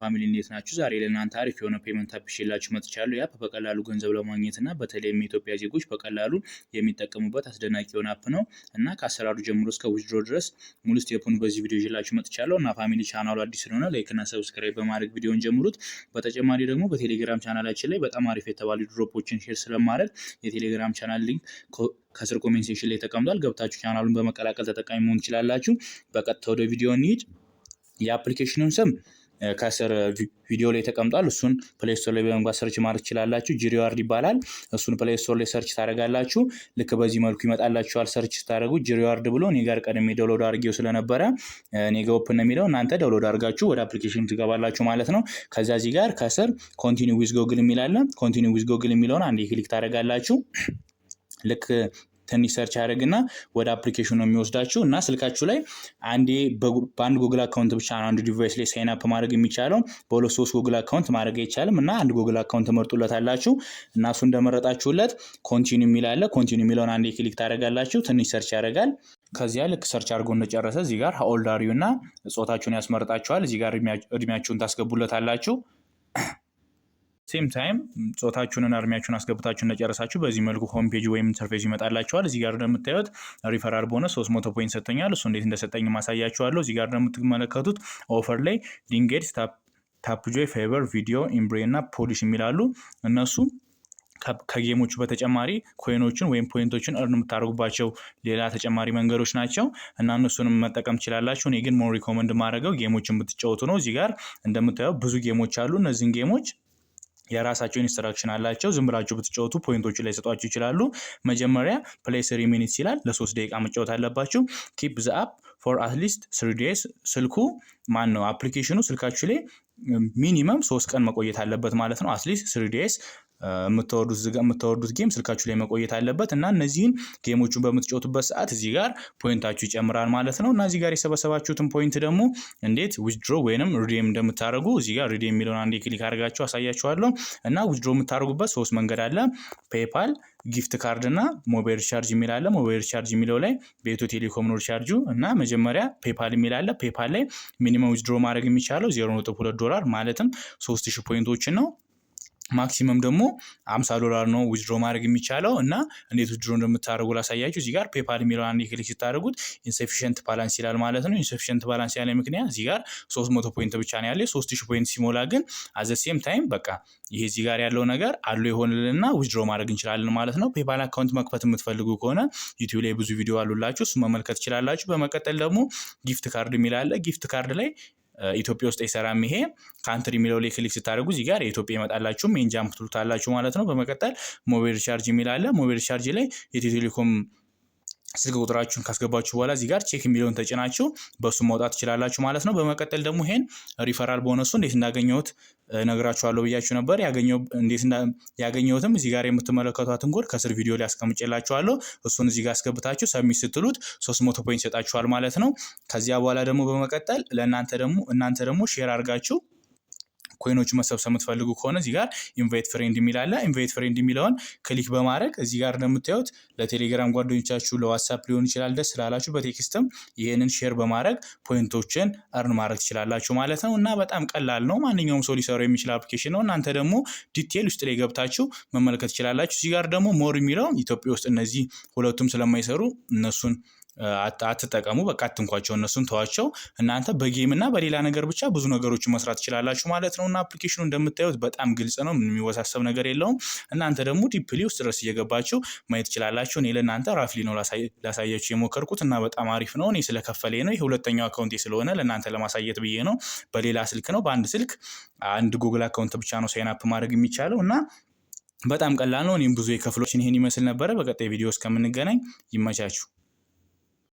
ፋሚሊ እንዴት ናችሁ? ዛሬ ለእናንተ አሪፍ የሆነ ፔመንት አፕ ይዤላችሁ መጥቻለሁ። የአፕ በቀላሉ ገንዘብ ለማግኘት እና በተለይም የኢትዮጵያ ዜጎች በቀላሉ የሚጠቀሙበት አስደናቂ የሆነ አፕ ነው እና ከአሰራሩ ጀምሮ እስከ ዊዝድሮ ድረስ ሙሉ ስቴፑን በዚህ ቪዲዮ ይዤላችሁ መጥቻለሁ እና ፋሚሊ ቻናሉ አዲስ ስለሆነ ላይክ እና ሰብስክራይብ በማድረግ ቪዲዮን ጀምሩት። በተጨማሪ ደግሞ በቴሌግራም ቻናላችን ላይ በጣም አሪፍ የተባሉ ድሮፖችን ሼር ስለማድረግ የቴሌግራም ቻናል ሊንክ ከስር ኮሜንት ሴክሽን ላይ ተቀምጧል። ገብታችሁ ቻናሉን በመቀላቀል ተጠቃሚ መሆን ትችላላችሁ። በቀጥታ ወደ ቪዲዮ እንሂድ። የአፕሊኬሽኑን ስም ከስር ቪዲዮ ላይ ተቀምጧል። እሱን ፕሌይ ስቶር ላይ በመግባት ሰርች ማድረግ ትችላላችሁ። ጂሪዋርድ ይባላል። እሱን ፕሌይ ስቶር ላይ ሰርች ታደርጋላችሁ። ልክ በዚህ መልኩ ይመጣላችኋል። ሰርች ስታደርጉ ጂሪዋርድ ብሎ እኔ ጋር ቀድሜ ዳውንሎድ አድርጌው ስለነበረ እኔ ጋር ኦፕን ነው የሚለው፣ እናንተ ዳውንሎድ አድርጋችሁ ወደ አፕሊኬሽኑ ትገባላችሁ ማለት ነው። ከዛ እዚህ ጋር ከስር ኮንቲኒው ዊዝ ጎግል የሚል አለ። ኮንቲኒው ዊዝ ጎግል የሚለውን አንዴ ክሊክ ታደርጋላችሁ። ልክ ትንሽ ሰርች ያደርግና ወደ አፕሊኬሽኑ ነው የሚወስዳችሁ እና ስልካችሁ ላይ አንዴ በአንድ ጉግል አካውንት ብቻ ነው አንድ ዲቫይስ ላይ ሳይን አፕ ማድረግ የሚቻለው። በሁለት ሶስት ጉግል አካውንት ማድረግ አይቻልም እና አንድ ጉግል አካውንት መርጡለታላችሁ እና እሱ እንደመረጣችሁለት ኮንቲኒው የሚል አለ። ኮንቲኒው የሚለውን አንዴ ክሊክ ታደርጋላችሁ። ትንሽ ሰርች ያደርጋል። ከዚያ ልክ ሰርች አድርጎ እንደጨረሰ እዚህ ጋር ሃው ኦልድ አር ዩ እና ጾታችሁን ያስመርጣችኋል። እዚህ ጋር እድሜያችሁን ታስገቡለታላችሁ። ሴም ታይም ጾታችሁንና እድሜያችሁን አስገብታችሁ እንደጨረሳችሁ በዚህ መልኩ ሆም ፔጅ ወይም ኢንተርፌስ ይመጣላችኋል። እዚህ ጋር እንደምታዩት ሪፈራል ቦነስ 300 ፖይንት ሰጥቶኛል። እሱ እንዴት እንደሰጠኝ ማሳያችኋለሁ። እዚህ ጋር እንደምትመለከቱት ኦፈር ላይ ሊንጌድስ፣ ታፕጆይ፣ ፌቨር፣ ቪዲዮ፣ ኢምብሬ እና ፖሊሽ የሚላሉ እነሱ ከጌሞቹ በተጨማሪ ኮይኖችን ወይም ፖይንቶችን እርን የምታደርጉባቸው ሌላ ተጨማሪ መንገዶች ናቸው እና እነሱንም መጠቀም ትችላላችሁ። እኔ ግን ሞር ሪኮመንድ ማድረገው ጌሞችን ብትጫወቱ ነው። እዚህ ጋር እንደምታዩት ብዙ ጌሞች አሉ። እነዚህን ጌሞች የራሳቸው ኢንስትራክሽን አላቸው። ዝም ብላችሁ ብትጫወቱ ፖይንቶቹ ላይ ሰጧችሁ ይችላሉ። መጀመሪያ ፕሌይ 3 ሚኒትስ ይላል። ለ3 ደቂቃ መጫወት አለባችሁ። ኪፕ ዘ አፕ ፎር አትሊስት 3 ዴይስ። ስልኩ ማን ነው አፕሊኬሽኑ ስልካችሁ ላይ ሚኒመም 3 ቀን መቆየት አለበት ማለት ነው። አትሊስት 3 ዴይስ የምታወርዱት ጌም ስልካችሁ ላይ መቆየት አለበት እና እነዚህን ጌሞቹን በምትጫወቱበት ሰዓት እዚህ ጋር ፖይንታችሁ ይጨምራል ማለት ነው። እና እዚህ ጋር የሰበሰባችሁትን ፖይንት ደግሞ እንዴት ዊዝድሮ ወይንም ሪዴም እንደምታደርጉ እዚህ ጋር ሪዴም የሚለውን አንዴ ክሊክ አድርጋችሁ አሳያችኋለሁ። እና ዊዝድሮ የምታደርጉበት 3 መንገድ አለ። ፔፓል፣ ጊፍት ካርድ እና ሞባይል ሪቻርጅ የሚል አለ። ሞባይል ሪቻርጅ የሚለው ላይ በኢትዮ ቴሌኮም ነው ሪቻርጁ እና መጀመሪያ ፔፓል የሚል አለ። ፔፓል ላይ ሚኒመም ዊዝድሮ ማድረግ የሚቻለው $0.2 ማለትም 3000 ፖይንቶችን ነው። ማክሲመም ደግሞ $50 ነው ዊዝድሮ ማድረግ የሚቻለው እና እንዴት ዊዝድሮ እንደምታደርጉ ላሳያችሁ። እዚህ ጋር ፔፓል የሚለውን አንዴ ክሊክ ስታደርጉት ኢንሰፊሽንት ባላንስ ይላል ማለት ነው። ኢንሰፊሽንት ባላንስ ያለ ምክንያት እዚህ ጋር 300 ፖይንት ብቻ ነው ያለ። 3000 ፖይንት ሲሞላ ግን አዘ ሴም ታይም በቃ ይሄ እዚህ ጋር ያለው ነገር አሉ ይሆንልና ዊዝድሮ ማድረግ እንችላለን ማለት ነው። ፔፓል አካውንት መክፈት የምትፈልጉ ከሆነ ዩቲዩብ ላይ ብዙ ቪዲዮ አሉላችሁ፣ እሱ መመልከት ትችላላችሁ። በመቀጠል ደግሞ ጊፍት ካርድ የሚል አለ። ጊፍት ካርድ ላይ ኢትዮጵያ ውስጥ አይሰራም። ይሄ ካንትሪ የሚለው ላይ ክሊክ ስታደርጉ እዚህ ጋር የኢትዮጵያ ይመጣላችሁ፣ ሜን ጃምፕ ትሉታላችሁ ማለት ነው። በመቀጠል ሞባይል ሪቻርጅ የሚል አለ። ሞባይል ሪቻርጅ ላይ የኢትዮ ቴሌኮም ስልክ ቁጥራችሁን ካስገባችሁ በኋላ እዚህ ጋር ቼክ የሚለውን ተጭናችሁ በሱ ማውጣት ትችላላችሁ ማለት ነው። በመቀጠል ደግሞ ይሄን ሪፈራል ቦነሱ እንዴት እንዳገኘሁት ነግራችኋለሁ ብያችሁ ነበር። ያገኘሁትም እዚህ ጋር የምትመለከቷትን ኮድ ከስር ቪዲዮ ላይ አስቀምጬላችኋለሁ። እሱን እዚህ ጋር አስገብታችሁ ሰብሚት ስትሉት 300 ፖይንት ይሰጣችኋል ማለት ነው። ከዚያ በኋላ ደግሞ በመቀጠል እናንተ ደግሞ ሼር አድርጋችሁ ኮይኖቹ መሰብሰብ የምትፈልጉ ከሆነ እዚህ ጋር ኢንቫይት ፍሬንድ የሚል አለ። ኢንቫይት ፍሬንድ የሚለውን ክሊክ በማድረግ እዚህ ጋር እንደምታዩት ለቴሌግራም ጓደኞቻችሁ ለዋትስአፕ ሊሆን ይችላል ደስ ስላላችሁ በቴክስትም ይሄንን ሼር በማድረግ ፖይንቶችን እርን ማድረግ ትችላላችሁ ማለት ነው። እና በጣም ቀላል ነው። ማንኛውም ሰው ሊሰራው የሚችል አፕሊኬሽን ነው። እናንተ ደግሞ ዲቴል ውስጥ ላይ ገብታችሁ መመልከት ትችላላችሁ። እዚህ ጋር ደግሞ ሞር የሚለው ኢትዮጵያ ውስጥ እነዚህ ሁለቱም ስለማይሰሩ እነሱን አትጠቀሙ፣ በቃ አትንኳቸው፣ እነሱን ተዋቸው። እናንተ በጌም እና በሌላ ነገር ብቻ ብዙ ነገሮችን መስራት ትችላላችሁ ማለት ነው። እና አፕሊኬሽኑ እንደምታዩት በጣም ግልጽ ነው፣ ምንም የሚወሳሰብ ነገር የለውም። እናንተ ደግሞ ዲፕሊ ውስጥ ድረስ እየገባችሁ ማየት ትችላላችሁ። እኔ ለእናንተ ራፍሊ ነው ላሳያችሁ የሞከርኩት እና በጣም አሪፍ ነው። እኔ ስለከፈለኝ ነው። ይሄ ሁለተኛው አካውንቴ ስለሆነ ለእናንተ ለማሳየት ብዬ ነው። በሌላ ስልክ ነው፣ በአንድ ስልክ አንድ ጉግል አካውንት ብቻ ነው ሳይን አፕ ማድረግ የሚቻለው እና በጣም ቀላል ነው። እኔም ብዙ የከፍሎችን ይሄን ይመስል ነበረ። በቀጣይ ቪዲዮ እስከምንገናኝ ይመቻችሁ።